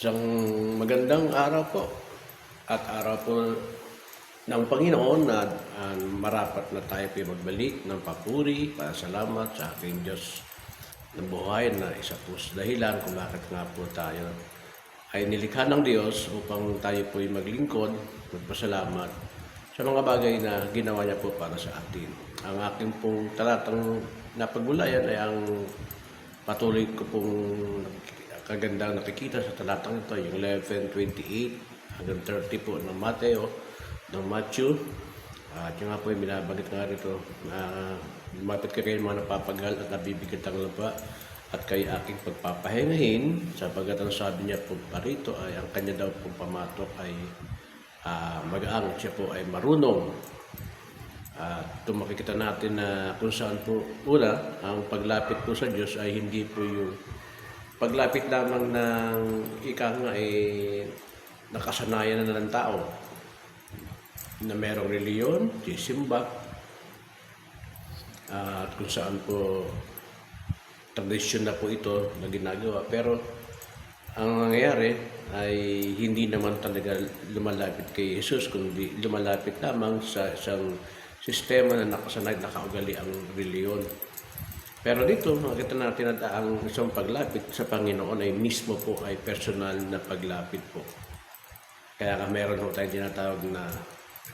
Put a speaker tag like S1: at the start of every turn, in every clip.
S1: Isang magandang araw po at araw po ng Panginoon na marapat na tayo po magbalik ng papuri, pasalamat sa ating Diyos ng buhay na isa po sa dahilan kung bakit nga po tayo ay nilikha ng Diyos upang tayo po ay maglingkod, magpasalamat sa mga bagay na ginawa niya po para sa atin. Ang aking pong talatang napagbulayan ay ang patuloy ko pong kagandang nakikita sa talatang ito, yung 11:28 hanggang 30 po ng Matthew. At yung nga po yung binabagit nga rito na lumapit kayo mga napapagal at nabibigit ang lupa at kayo aking pagpapahingahin, sapagkat ang sabi niya po parito ay ang kanya daw pong pamatok ay magaang, siya po ay marunong. At ito makikita natin na kung saan po una, ang paglapit po sa Diyos ay hindi po yung paglapit lamang ng ika nga nakasanayan na ng tao na merong reliyon, sisimba, at kung saan po tradisyon na po ito na ginagawa. Pero ang nangyayari ay hindi naman talaga lumalapit kay Jesus, kundi lumalapit lamang sa isang sistema na nakasanay, nakaugali ang reliyon. Pero dito, makikita natin na ang isang paglapit sa Panginoon ay mismo po ay personal na paglapit po. Kaya meron po tayong tinatawag na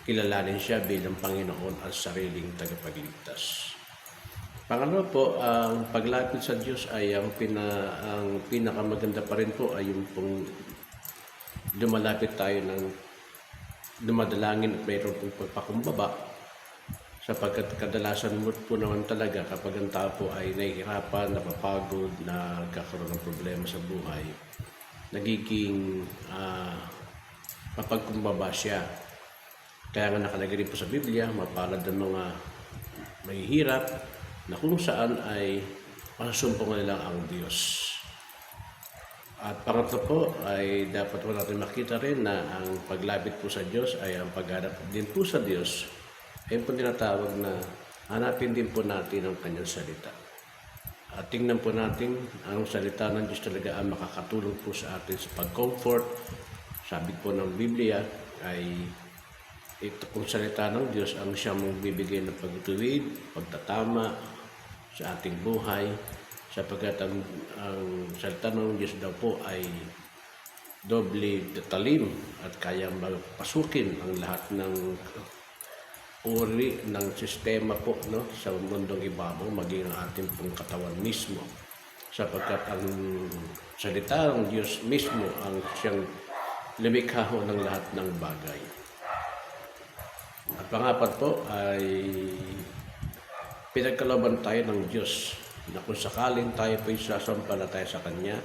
S1: kilalanin siya bilang Panginoon at sariling tagapagligtas. Pangalawa po, ang paglapit sa Diyos ay ang pinakamaganda pa rin po ay yung pong lumalapit tayo ng dumadalangin at mayroon pong pagpakumbaba. Sapagkat kadalasan mo po naman talaga kapag ang tao po ay nahihirapan, napapagod, nagkakaroon ng problema sa buhay, nagiging mapagkumbaba siya. Kaya nga nakalagay rin po sa Biblia, mapalad ang mga mahihirap na kung saan ay masasumpungan nila ang Diyos. At pangatlo po ay dapat po natin makita rin na ang paglapit po sa Diyos ay ang paghanap din po sa Diyos. Ayun po tinatawag na hanapin din po natin ang kanyang salita. At tingnan po natin ang salita ng Diyos talaga ang makakatulong po sa atin sa pag-comfort. Sabi po ng Biblia ay ito pong salita ng Diyos ang siyang bibigay ng pagtuwid, pagtatama sa ating buhay, sapagkat ang salita ng Diyos daw po ay doble talim at kayang pasukin ang lahat ng uri ng sistema po sa mundong ibabaw, maging ang ating pong katawan mismo, sapagkat ang salita ng Diyos mismo ang siyang lumikha ng lahat ng bagay. At pangapat po ay pinagkalooban tayo ng Diyos na kung sakaling tayo po isasampalataya sa Kanya,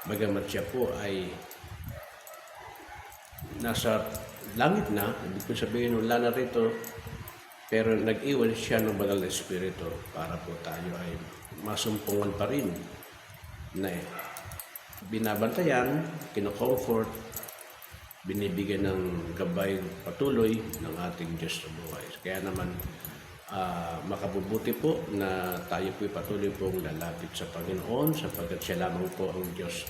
S1: bagamat siya po ay nasa langit na, hindi ko sabihin wala na rito, pero nag-iwan siya ng banal na Espiritu para po tayo ay masumpungan pa rin na binabantayan, kino-comfort, binibigyan ng gabay patuloy ng ating Diyos sa buhay. Kaya naman makabubuti po na tayo po patuloy pong lalapit sa Panginoon, sapagkat siya lamang po ang Diyos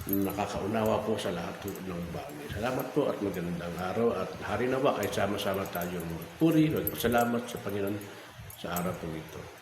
S1: nakakaunawa po sa lahat ng bagay. Salamat po at magandang araw at hari nawa ay sama-sama tayong puri, magpasalamat sa Panginoon sa araw po ito.